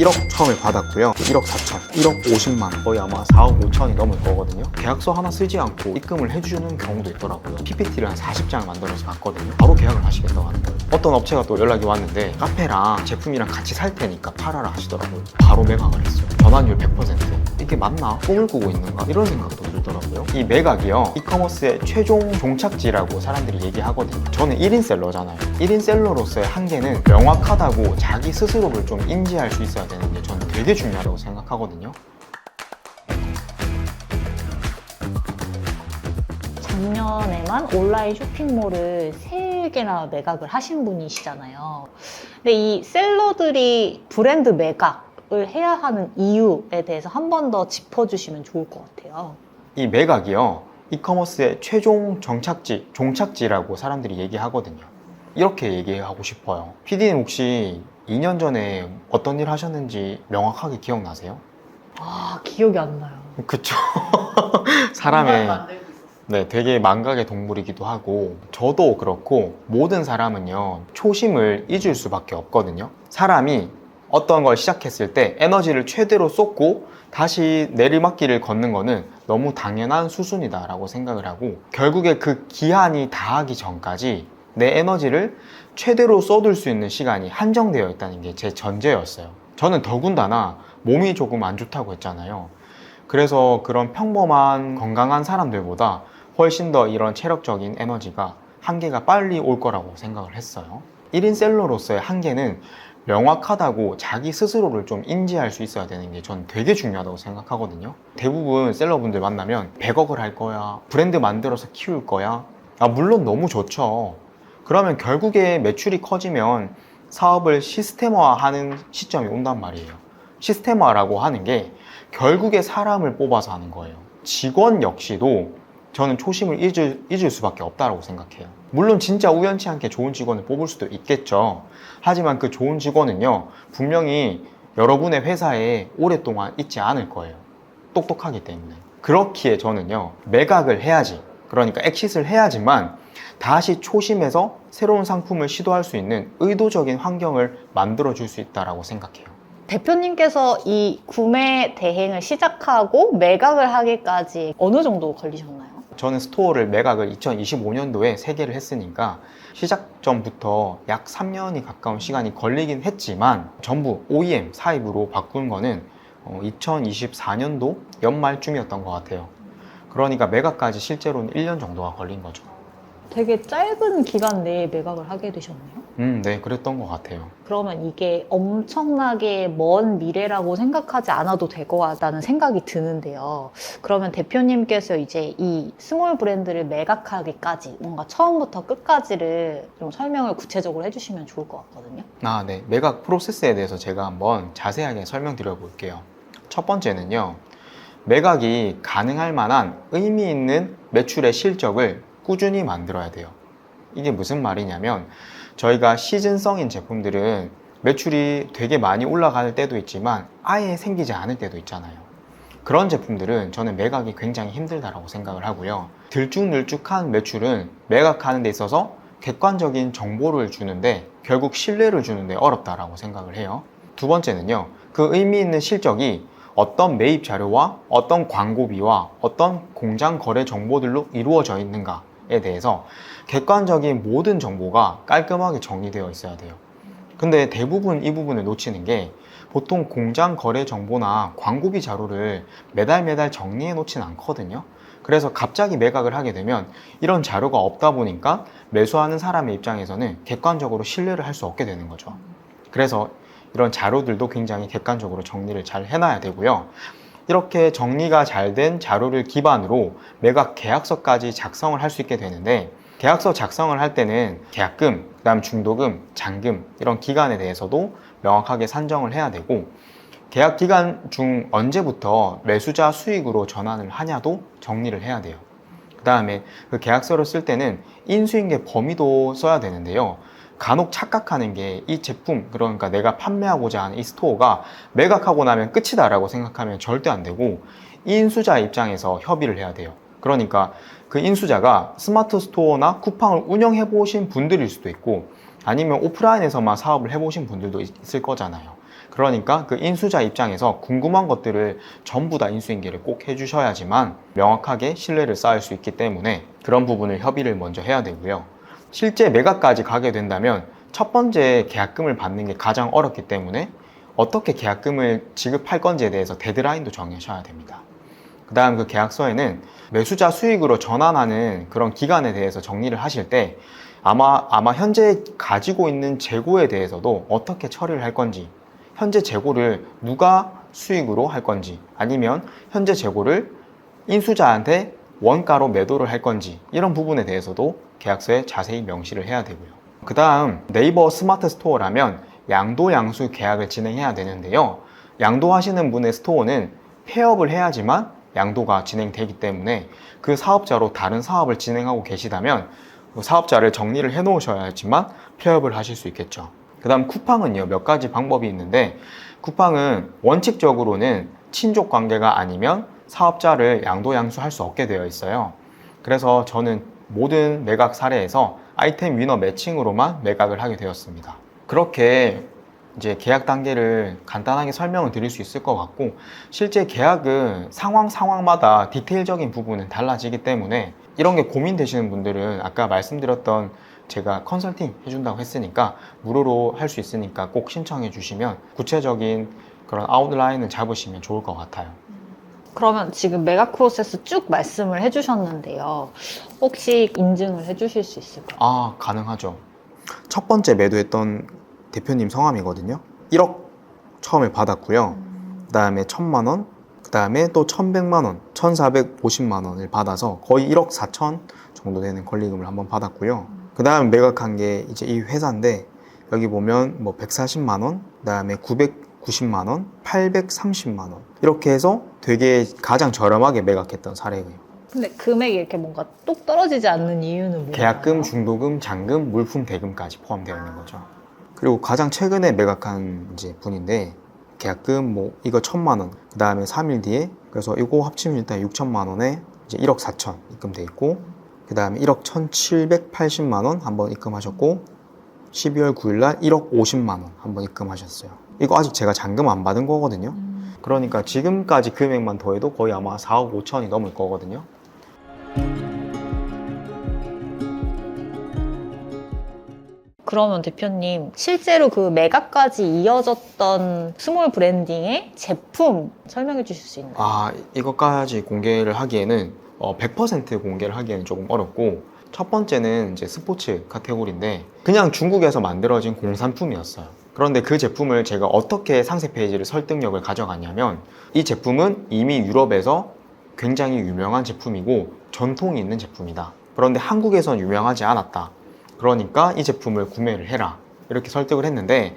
1억 처음에 받았고요. 1억 4천, 1억 50만 원, 거의 아마 4억 5천이 넘을 거거든요. 계약서 하나 쓰지 않고 입금을 해주는 경우도 있더라고요. PPT를 한 40장을 만들어서 갔거든요. 바로 계약을 하시겠다고 하는 거예요. 어떤 업체가 또 연락이 왔는데 카페랑 제품이랑 같이 살 테니까 팔아라 하시더라고요. 바로 매각을 했어요. 전환율 100%. 이게 맞나? 꿈을 꾸고 있는가? 이런 생각도 들더라고요. 이 매각이요, 이커머스의 최종 종착지라고 사람들이 얘기하거든요. 저는 1인 셀러잖아요. 1인 셀러로서의 한계는 명확하다고 자기 스스로를 좀 인지할 수 있어야 되는 게 저는 되게 중요하다고 생각하거든요. 작년에만 온라인 쇼핑몰을 3개나 매각을 하신 분이시잖아요. 근데 이 셀러들이 브랜드 매각을 해야 하는 이유에 대해서 한 번 더 짚어주시면 좋을 것 같아요. 이 매각이요, 이커머스의 최종 정착지, 종착지라고 사람들이 얘기하거든요. 이렇게 얘기하고 싶어요. PD님 혹시 2년 전에 어떤 일 하셨는지 명확하게 기억나세요? 아, 기억이 안 나요. 그쵸. 사람의 네, 되게 망각의 동물이기도 하고, 저도 그렇고 모든 사람은요, 초심을 잊을 수밖에 없거든요. 사람이 어떤 걸 시작했을 때 에너지를 최대로 쏟고 다시 내리막길을 걷는 거는 너무 당연한 수순이다 라고 생각을 하고, 결국에 그 기한이 다하기 전까지 내 에너지를 최대로 쏟을 수 있는 시간이 한정되어 있다는 게 제 전제였어요. 저는 더군다나 몸이 조금 안 좋다고 했잖아요. 그래서 그런 평범한 건강한 사람들보다 훨씬 더 이런 체력적인 에너지가 한계가 빨리 올 거라고 생각을 했어요. 1인 셀러로서의 한계는 명확하다고 자기 스스로를 좀 인지할 수 있어야 되는 게 전 되게 중요하다고 생각하거든요. 대부분 셀러분들 만나면 100억을 할 거야, 브랜드 만들어서 키울 거야. 물론 너무 좋죠. 그러면 결국에 매출이 커지면 사업을 시스템화하는 시점이 온단 말이에요. 시스템화라고 하는 게 결국에 사람을 뽑아서 하는 거예요. 직원 역시도 저는 초심을 잊을 수밖에 없다고 생각해요. 물론 진짜 우연치 않게 좋은 직원을 뽑을 수도 있겠죠. 하지만 그 좋은 직원은요, 분명히 여러분의 회사에 오랫동안 있지 않을 거예요. 똑똑하기 때문에. 그렇기에 저는요, 매각을 해야지, 그러니까 엑싯을 해야지만 다시 초심에서 새로운 상품을 시도할 수 있는 의도적인 환경을 만들어 줄 수 있다고 생각해요. 대표님께서 이 구매 대행을 시작하고 매각을 하기까지 어느 정도 걸리셨나요? 저는 스토어를 매각을 2025년도에 3개를 했으니까 시작 전부터 약 3년이 가까운 시간이 걸리긴 했지만 전부 OEM 사입으로 바꾼 거는 2024년도 연말쯤이었던 것 같아요. 그러니까 매각까지 실제로는 1년 정도가 걸린 거죠. 되게 짧은 기간 내에 매각을 하게 되셨네요. 네, 그랬던 것 같아요. 그러면 이게 엄청나게 먼 미래라고 생각하지 않아도 될 것 같다는 생각이 드는데요. 그러면 대표님께서 이제 이 스몰 브랜드를 매각하기까지 뭔가 처음부터 끝까지를 좀 설명을 구체적으로 해주시면 좋을 것 같거든요. 네. 매각 프로세스에 대해서 제가 한번 자세하게 설명드려 볼게요. 첫 번째는요, 매각이 가능할 만한 의미 있는 매출의 실적을 꾸준히 만들어야 돼요. 이게 무슨 말이냐면, 저희가 시즌성인 제품들은 매출이 되게 많이 올라갈 때도 있지만 아예 생기지 않을 때도 있잖아요. 그런 제품들은 저는 매각이 굉장히 힘들다고 생각을 하고요. 들쭉늘쭉한 매출은 매각하는 데 있어서 객관적인 정보를 주는데, 결국 신뢰를 주는데 어렵다고 생각을 해요. 두 번째는요, 그 의미 있는 실적이 어떤 매입 자료와 어떤 광고비와 어떤 공장 거래 정보들로 이루어져 있는가에 대해서 객관적인 모든 정보가 깔끔하게 정리되어 있어야 돼요. 근데 대부분 이 부분을 놓치는 게, 보통 공장 거래 정보나 광고비 자료를 매달 정리해 놓지는 않거든요. 그래서 갑자기 매각을 하게 되면 이런 자료가 없다 보니까 매수하는 사람의 입장에서는 객관적으로 신뢰를 할 수 없게 되는 거죠. 그래서 이런 자료들도 굉장히 객관적으로 정리를 잘 해놔야 되고요. 이렇게 정리가 잘 된 자료를 기반으로 매각 계약서까지 작성을 할 수 있게 되는데, 계약서 작성을 할 때는 계약금, 그다음 중도금, 잔금 이런 기간에 대해서도 명확하게 산정을 해야 되고, 계약 기간 중 언제부터 매수자 수익으로 전환을 하냐도 정리를 해야 돼요. 그 다음에 그 계약서를 쓸 때는 인수인계 범위도 써야 되는데요. 간혹 착각하는 게, 이 제품, 그러니까 내가 판매하고자 하는 이 스토어가 매각하고 나면 끝이다 라고 생각하면 절대 안 되고, 인수자 입장에서 협의를 해야 돼요. 그러니까 그 인수자가 스마트 스토어나 쿠팡을 운영해 보신 분들일 수도 있고, 아니면 오프라인에서만 사업을 해보신 분들도 있을 거잖아요. 그러니까 그 인수자 입장에서 궁금한 것들을 전부 다 인수인계를 꼭 해주셔야지만 명확하게 신뢰를 쌓을 수 있기 때문에 그런 부분을 협의를 먼저 해야 되고요. 실제 매각까지 가게 된다면 첫 번째 계약금을 받는 게 가장 어렵기 때문에 어떻게 계약금을 지급할 건지에 대해서 데드라인도 정하셔야 됩니다. 그 다음 그 계약서에는 매수자 수익으로 전환하는 그런 기간에 대해서 정리를 하실 때 아마 현재 가지고 있는 재고에 대해서도 어떻게 처리를 할 건지, 현재 재고를 누가 수익으로 할 건지, 아니면 현재 재고를 인수자한테 원가로 매도를 할 건지, 이런 부분에 대해서도 계약서에 자세히 명시를 해야 되고요. 그 다음 네이버 스마트 스토어라면 양도 양수 계약을 진행해야 되는데요. 양도하시는 분의 스토어는 폐업을 해야지만 양도가 진행되기 때문에 그 사업자로 다른 사업을 진행하고 계시다면 사업자를 정리를 해 놓으셔야지만 폐업을 하실 수 있겠죠. 그 다음 쿠팡은요, 몇 가지 방법이 있는데, 쿠팡은 원칙적으로는 친족 관계가 아니면 사업자를 양도 양수할 수 없게 되어 있어요. 그래서 저는 모든 매각 사례에서 아이템 위너 매칭으로만 매각을 하게 되었습니다. 그렇게 이제 계약 단계를 간단하게 설명을 드릴 수 있을 것 같고, 실제 계약은 상황마다 디테일적인 부분은 달라지기 때문에 이런 게 고민되시는 분들은 아까 말씀드렸던 제가 컨설팅 해준다고 했으니까 무료로 할 수 있으니까 꼭 신청해 주시면 구체적인 그런 아웃라인을 잡으시면 좋을 것 같아요. 그러면 지금 매각 프로세스 쭉 말씀을 해주셨는데요. 혹시 인증을 해주실 수 있을까요? 가능하죠. 첫 번째 매도했던 대표님 성함이거든요. 1억 처음에 받았고요. 그 다음에 1,000만 원, 그 다음에 또 1,100만 원, 1,450만 원을 받아서 거의 1억 4천 정도 되는 권리금을 한번 받았고요. 그 다음에 매각한 게 이제 이 회사인데, 여기 보면 뭐 140만 원, 그 다음에 990만 원, 830만 원, 이렇게 해서 되게 가장 저렴하게 매각했던 사례예요. 근데 금액이 이렇게 뭔가 똑 떨어지지 않는 이유는 뭐예요? 계약금, 중도금, 잔금, 물품 대금까지 포함되어 있는 거죠. 그리고 가장 최근에 매각한 이제 분인데, 계약금 뭐 이거 1,000만 원, 그 다음에 3일 뒤에, 그래서 이거 합치면 일단 6천만 원에 이제 1억 4천 입금돼 있고, 그 다음에 1억 1,780만 원 한번 입금하셨고, 12월 9일 날 1억 50만 원 한번 입금하셨어요. 이거 아직 제가 잔금 안 받은 거거든요. 그러니까 지금까지 금액만 더해도 거의 아마 4억 5천이 넘을 거거든요. 그러면 대표님, 실제로 그 매각까지 이어졌던 스몰 브랜딩의 제품 설명해 주실 수 있나요? 이것까지 공개를 하기에는 100% 공개를 하기에는 조금 어렵고, 첫 번째는 이제 스포츠 카테고리인데 그냥 중국에서 만들어진 공산품이었어요. 그런데 그 제품을 제가 어떻게 상세 페이지를 설득력을 가져갔냐면, 이 제품은 이미 유럽에서 굉장히 유명한 제품이고 전통이 있는 제품이다. 그런데 한국에선 유명하지 않았다. 그러니까 이 제품을 구매를 해라. 이렇게 설득을 했는데,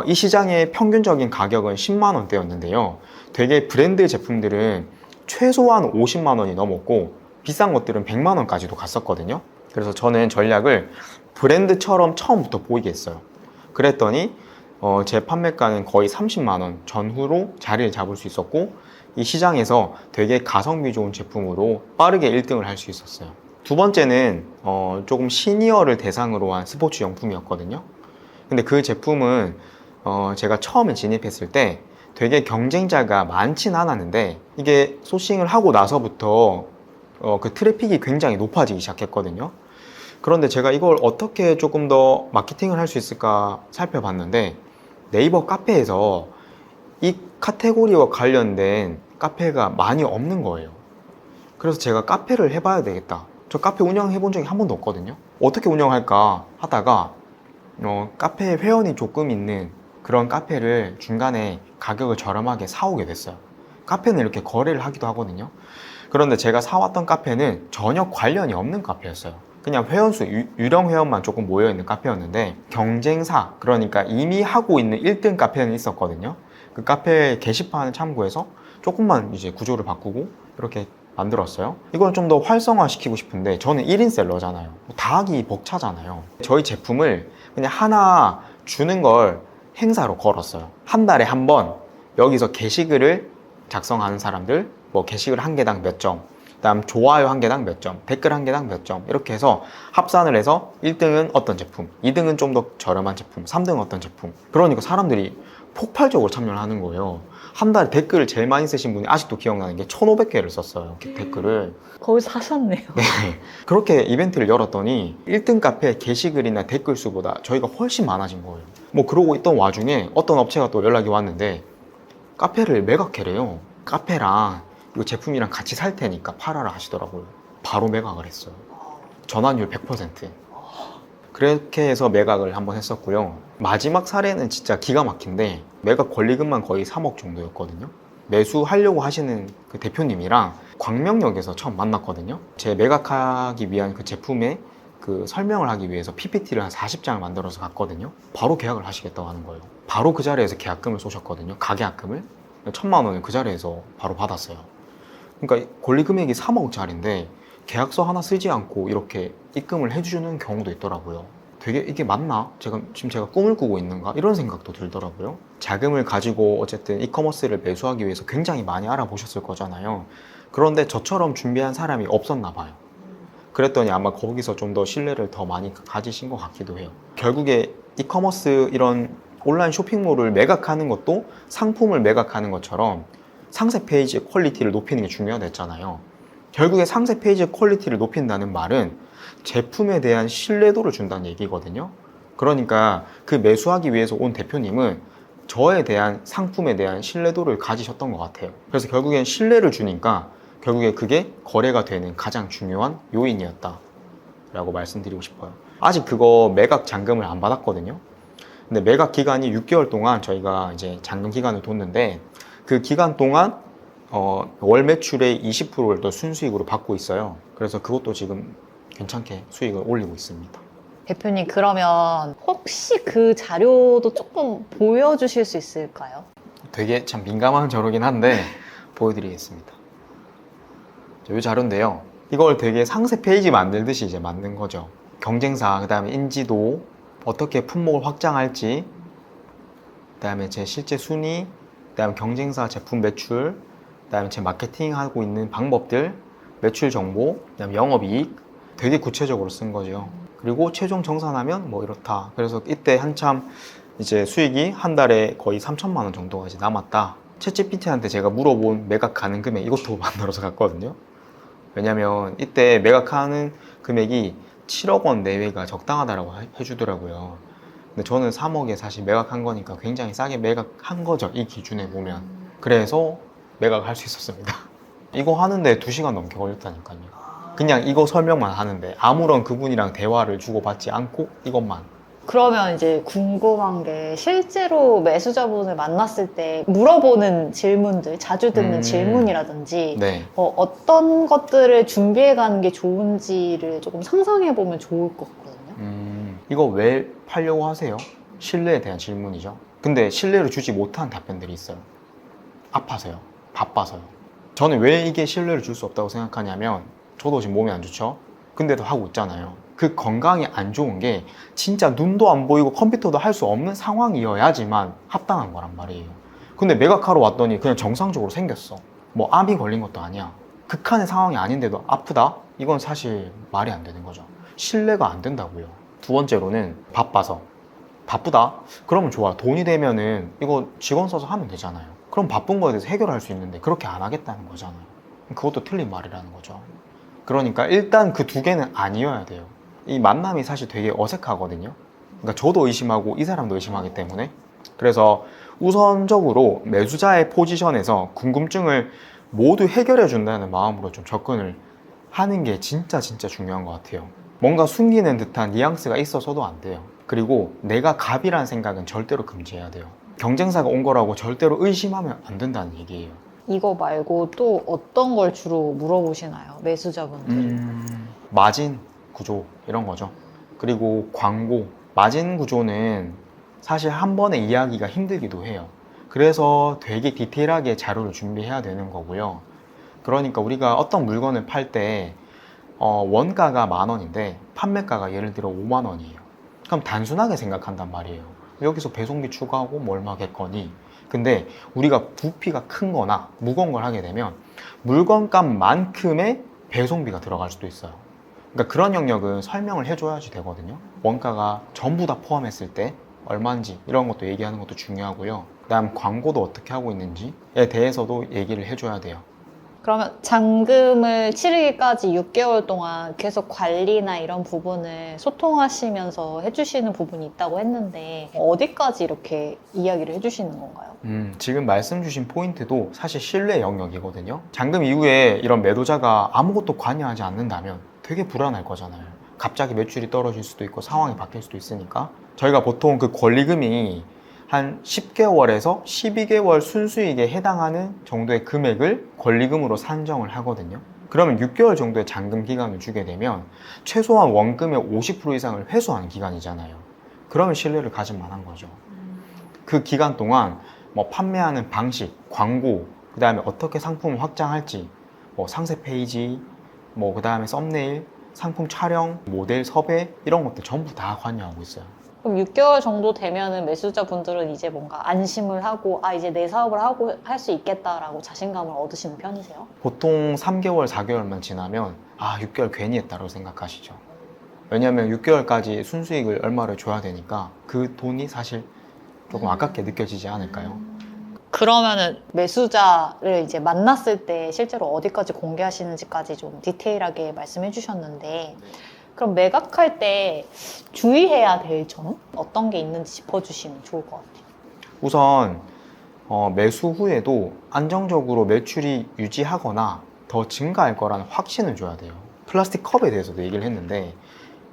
이 시장의 평균적인 가격은 10만 원대였는데요. 되게 브랜드 제품들은 최소한 50만 원이 넘었고 비싼 것들은 100만 원까지도 갔었거든요. 그래서 저는 전략을 브랜드처럼 처음부터 보이게 했어요. 그랬더니 제 판매가는 거의 30만 원 전후로 자리를 잡을 수 있었고, 이 시장에서 되게 가성비 좋은 제품으로 빠르게 1등을 할 수 있었어요. 두 번째는 조금 시니어를 대상으로 한 스포츠 용품이었거든요. 근데 그 제품은 제가 처음에 진입했을 때 되게 경쟁자가 많진 않았는데, 이게 소싱을 하고 나서부터 그 트래픽이 굉장히 높아지기 시작했거든요. 그런데 제가 이걸 어떻게 조금 더 마케팅을 할 수 있을까 살펴봤는데, 네이버 카페에서 이 카테고리와 관련된 카페가 많이 없는 거예요. 그래서 제가 카페를 해봐야 되겠다. 저 카페 운영해 본 적이 한 번도 없거든요. 어떻게 운영할까 하다가 카페 회원이 조금 있는 그런 카페를 중간에 가격을 저렴하게 사오게 됐어요. 카페는 이렇게 거래를 하기도 하거든요. 그런데 제가 사왔던 카페는 전혀 관련이 없는 카페였어요. 그냥 회원수, 유령 회원만 조금 모여있는 카페였는데, 경쟁사, 그러니까 이미 하고 있는 1등 카페는 있었거든요. 그 카페 게시판을 참고해서 조금만 이제 구조를 바꾸고 이렇게 만들었어요. 이걸 좀 더 활성화시키고 싶은데, 저는 1인 셀러잖아요. 다 하기 벅차잖아요. 저희 제품을 그냥 하나 주는 걸 행사로 걸었어요. 한 달에 한 번 여기서 게시글을 작성하는 사람들, 뭐 게시글 한 개당 몇 점, 그다음 좋아요 한 개당 몇 점, 댓글 한 개당 몇 점, 이렇게 해서 합산을 해서 1등은 어떤 제품, 2등은 좀 더 저렴한 제품, 3등은 어떤 제품. 그러니까 사람들이 폭발적으로 참여를 하는 거예요. 한 달에 댓글을 제일 많이 쓰신 분이 아직도 기억나는 게 1,500개를 썼어요. 댓글을. 거의 사셨네요. 네. 그렇게 이벤트를 열었더니 1등 카페 게시글이나 댓글 수보다 저희가 훨씬 많아진 거예요. 뭐 그러고 있던 와중에 어떤 업체가 또 연락이 왔는데 카페를 매각해래요. 카페랑 이 제품이랑 같이 살 테니까 팔아라 하시더라고요. 바로 매각을 했어요. 전환율 100%. 그렇게 해서 매각을 한번 했었고요. 마지막 사례는 진짜 기가 막힌데 매각 권리금만 거의 3억 정도였거든요. 매수하려고 하시는 그 대표님이랑 광명역에서 처음 만났거든요. 제 매각하기 위한 그 제품의 그 설명을 하기 위해서 PPT를 한 40장을 만들어서 갔거든요. 바로 계약을 하시겠다고 하는 거예요. 바로 그 자리에서 계약금을 쏘셨거든요. 가계약금을. 1,000만 원을 그 자리에서 바로 받았어요. 그러니까 권리 금액이 3억짜리인데 계약서 하나 쓰지 않고 이렇게 입금을 해주는 경우도 있더라고요. 되게 이게 맞나? 지금 제가 꿈을 꾸고 있는가? 이런 생각도 들더라고요. 자금을 가지고 어쨌든 이커머스를 매수하기 위해서 굉장히 많이 알아보셨을 거잖아요. 그런데 저처럼 준비한 사람이 없었나 봐요. 그랬더니 아마 거기서 좀 더 신뢰를 더 많이 가지신 것 같기도 해요. 결국에 이커머스 이런 온라인 쇼핑몰을 매각하는 것도 상품을 매각하는 것처럼 상세 페이지의 퀄리티를 높이는 게 중요하다 했잖아요. 결국에 상세 페이지의 퀄리티를 높인다는 말은 제품에 대한 신뢰도를 준다는 얘기거든요. 그러니까 그 매수하기 위해서 온 대표님은 저에 대한 상품에 대한 신뢰도를 가지셨던 것 같아요. 그래서 결국엔 신뢰를 주니까 결국에 그게 거래가 되는 가장 중요한 요인이었다 라고 말씀드리고 싶어요. 아직 그거 매각 잔금을 안 받았거든요. 근데 매각 기간이 6개월 동안 저희가 이제 잔금 기간을 뒀는데 그 기간 동안 월 매출의 20%를 더 순수익으로 받고 있어요. 그래서 그것도 지금 괜찮게 수익을 올리고 있습니다. 대표님, 그러면 혹시 그 자료도 조금 보여주실 수 있을까요? 되게 참 민감한 자료긴 한데 보여드리겠습니다. 이 자료인데요. 이걸 되게 상세 페이지 만들듯이 이제 만든 거죠. 경쟁사, 그 다음에 인지도, 어떻게 품목을 확장할지, 그 다음에 제 실제 순위, 그 다음에 경쟁사 제품 매출, 그 다음에 제 마케팅하고 있는 방법들, 매출 정보, 그 다음에 영업이익, 되게 구체적으로 쓴 거죠. 그리고 최종 정산하면 뭐 이렇다. 그래서 이때 한참 이제 수익이 한 달에 거의 3천만 원 정도가 이제 남았다. 챗GPT한테 제가 물어본 매각 가능 금액 이것도 만들어서 갔거든요. 왜냐면 이때 매각하는 금액이 7억 원 내외가 적당하다라고 해주더라고요. 근데 저는 3억에 사실 매각한 거니까 굉장히 싸게 매각한 거죠. 이 기준에 보면. 그래서 매각할 수 있었습니다. 이거 하는데 2시간 넘게 걸렸다니까요. 그냥 이거 설명만 하는데 아무런 그분이랑 대화를 주고받지 않고 이것만. 그러면 이제 궁금한 게 실제로 매수자분을 만났을 때 물어보는 질문들, 자주 듣는 질문이라든지 네. 어떤 것들을 준비해 가는 게 좋은지를 조금 상상해 보면 좋을 것 같거든요. 이거 왜 팔려고 하세요? 신뢰에 대한 질문이죠. 근데 신뢰를 주지 못한 답변들이 있어요. 아파서요. 바빠서요. 저는 왜 이게 신뢰를 줄 수 없다고 생각하냐면 저도 지금 몸이 안 좋죠? 근데도 하고 있잖아요. 그 건강이 안 좋은 게 진짜 눈도 안 보이고 컴퓨터도 할 수 없는 상황이어야지만 합당한 거란 말이에요. 근데 매각하러 왔더니 그냥 정상적으로 생겼어. 뭐 암이 걸린 것도 아니야. 극한의 상황이 아닌데도 아프다? 이건 사실 말이 안 되는 거죠. 신뢰가 안 된다고요. 두 번째로는 바빠서. 바쁘다? 그러면 좋아. 돈이 되면은 이거 직원 써서 하면 되잖아요. 그럼 바쁜 거에 대해서 해결할 수 있는데 그렇게 안 하겠다는 거잖아요. 그것도 틀린 말이라는 거죠. 그러니까 일단 그 두 개는 아니어야 돼요. 이 만남이 사실 되게 어색하거든요. 그러니까 저도 의심하고 이 사람도 의심하기 때문에. 그래서 우선적으로 매수자의 포지션에서 궁금증을 모두 해결해 준다는 마음으로 좀 접근을 하는 게 진짜 중요한 것 같아요. 뭔가 숨기는 듯한 뉘앙스가 있어서도 안 돼요. 그리고 내가 갑이라는 생각은 절대로 금지해야 돼요. 경쟁사가 온 거라고 절대로 의심하면 안 된다는 얘기예요. 이거 말고 또 어떤 걸 주로 물어보시나요? 매수자분들이. 마진 구조 이런 거죠. 그리고 광고. 마진 구조는 사실 한 번에 이해하기가 힘들기도 해요. 그래서 되게 디테일하게 자료를 준비해야 되는 거고요. 그러니까 우리가 어떤 물건을 팔 때 원가가 10,000원인데 판매가가 예를 들어 50,000원이에요. 그럼 단순하게 생각한단 말이에요. 여기서 배송비 추가하고 뭐 얼마겠거니. 근데 우리가 부피가 큰 거나 무거운 걸 하게 되면 물건값만큼의 배송비가 들어갈 수도 있어요. 그러니까 그런 영역은 설명을 해줘야지 되거든요. 원가가 전부 다 포함했을 때 얼마인지 이런 것도 얘기하는 것도 중요하고요. 그다음 광고도 어떻게 하고 있는지에 대해서도 얘기를 해줘야 돼요. 그러면 잔금을 치르기까지 6개월 동안 계속 관리나 이런 부분을 소통하시면서 해주시는 부분이 있다고 했는데 어디까지 이렇게 이야기를 해주시는 건가요? 지금 말씀 주신 포인트도 사실 신뢰 영역이거든요. 잔금 이후에 이런 매도자가 아무것도 관여하지 않는다면 되게 불안할 거잖아요. 갑자기 매출이 떨어질 수도 있고 상황이 바뀔 수도 있으니까 저희가 보통 그 권리금이 한 10개월에서 12개월 순수익에 해당하는 정도의 금액을 권리금으로 산정을 하거든요. 그러면 6개월 정도의 잔금 기간을 주게 되면 최소한 원금의 50% 이상을 회수하는 기간이잖아요. 그러면 신뢰를 가질 만한 거죠. 그 기간 동안 뭐 판매하는 방식, 광고, 그 다음에 어떻게 상품을 확장할지, 뭐 상세 페이지, 뭐 그 다음에 썸네일, 상품 촬영, 모델 섭외 이런 것들 전부 다 관여하고 있어요. 그럼 6개월 정도 되면은 매수자분들은 이제 뭔가 안심을 하고 이제 내 사업을 하고 할 수 있겠다라고 자신감을 얻으시는 편이세요? 보통 3개월, 4개월만 지나면 6개월 괜히 했다고 생각하시죠. 왜냐하면 6개월까지 순수익을 얼마를 줘야 되니까 그 돈이 사실 조금 아깝게 느껴지지 않을까요? 그러면은 매수자를 이제 만났을 때 실제로 어디까지 공개하시는지까지 좀 디테일하게 말씀해 주셨는데 그럼 매각할 때 주의해야 될 점 어떤 게 있는지 짚어주시면 좋을 것 같아요. 우선 매수 후에도 안정적으로 매출이 유지하거나 더 증가할 거라는 확신을 줘야 돼요. 플라스틱 컵에 대해서도 얘기를 했는데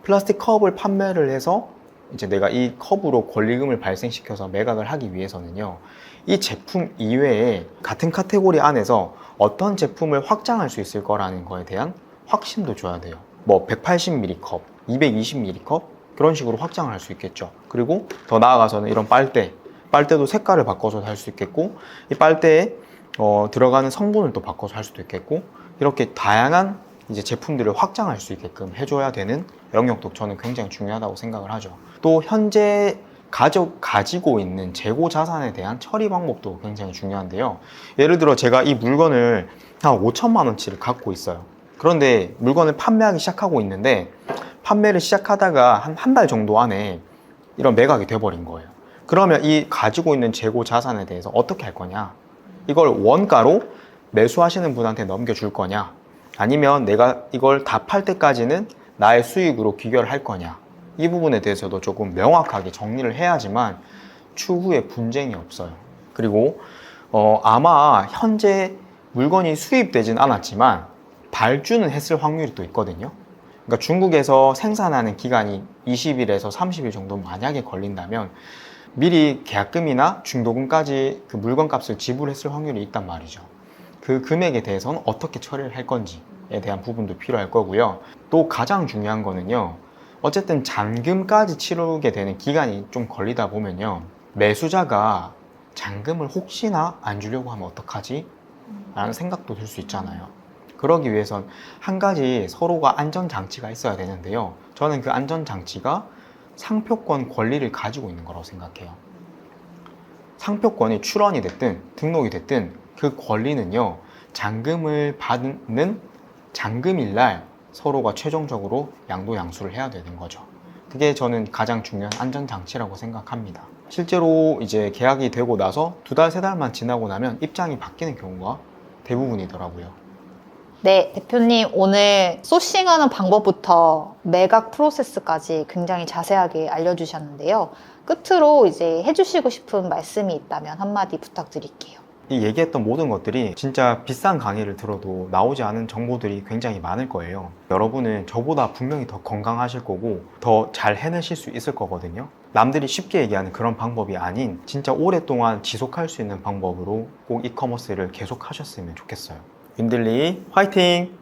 플라스틱 컵을 판매를 해서 이제 내가 이 컵으로 권리금을 발생시켜서 매각을 하기 위해서는요, 이 제품 이외에 같은 카테고리 안에서 어떤 제품을 확장할 수 있을 거라는 거에 대한 확신도 줘야 돼요. 뭐 180ml 컵, 220ml 컵 그런 식으로 확장을 할 수 있겠죠. 그리고 더 나아가서는 이런 빨대도 색깔을 바꿔서 할 수 있겠고, 이 빨대에 들어가는 성분을 또 바꿔서 할 수도 있겠고, 이렇게 다양한 이제 제품들을 확장할 수 있게끔 해줘야 되는 영역도 저는 굉장히 중요하다고 생각을 하죠. 또 현재 가지고 있는 재고 자산에 대한 처리 방법도 굉장히 중요한데요. 예를 들어 제가 이 물건을 한 5천만 원치를 갖고 있어요. 그런데 물건을 판매하기 시작하고 있는데 판매를 시작하다가 한 달 정도 안에 이런 매각이 돼버린 거예요. 그러면 이 가지고 있는 재고 자산에 대해서 어떻게 할 거냐? 이걸 원가로 매수하시는 분한테 넘겨줄 거냐? 아니면 내가 이걸 다 팔 때까지는 나의 수익으로 귀결을 할 거냐? 이 부분에 대해서도 조금 명확하게 정리를 해야지만 추후에 분쟁이 없어요. 그리고 아마 현재 물건이 수입되진 않았지만 발주는 했을 확률이 또 있거든요. 그러니까 중국에서 생산하는 기간이 20일에서 30일 정도 만약에 걸린다면 미리 계약금이나 중도금까지 그 물건 값을 지불했을 확률이 있단 말이죠. 그 금액에 대해서는 어떻게 처리를 할 건지에 대한 부분도 필요할 거고요. 또 가장 중요한 거는요, 어쨌든 잔금까지 치르게 되는 기간이 좀 걸리다 보면요, 매수자가 잔금을 혹시나 안 주려고 하면 어떡하지? 라는 생각도 들 수 있잖아요. 그러기 위해선 한 가지 서로가 안전장치가 있어야 되는데요, 저는 그 안전장치가 상표권 권리를 가지고 있는 거라고 생각해요. 상표권이 출원이 됐든 등록이 됐든 그 권리는요, 잔금을 받는 잔금일 날 서로가 최종적으로 양도양수를 해야 되는 거죠. 그게 저는 가장 중요한 안전장치라고 생각합니다. 실제로 이제 계약이 되고 나서 2달, 3달만 지나고 나면 입장이 바뀌는 경우가 대부분이더라고요. 네, 대표님 오늘 소싱하는 방법부터 매각 프로세스까지 굉장히 자세하게 알려주셨는데요. 끝으로 이제 해주시고 싶은 말씀이 있다면 한마디 부탁드릴게요. 이 얘기했던 모든 것들이 진짜 비싼 강의를 들어도 나오지 않은 정보들이 굉장히 많을 거예요. 여러분은 저보다 분명히 더 건강하실 거고 더 잘 해내실 수 있을 거거든요. 남들이 쉽게 얘기하는 그런 방법이 아닌 진짜 오랫동안 지속할 수 있는 방법으로 꼭 이커머스를 계속 하셨으면 좋겠어요. 윈들리 화이팅!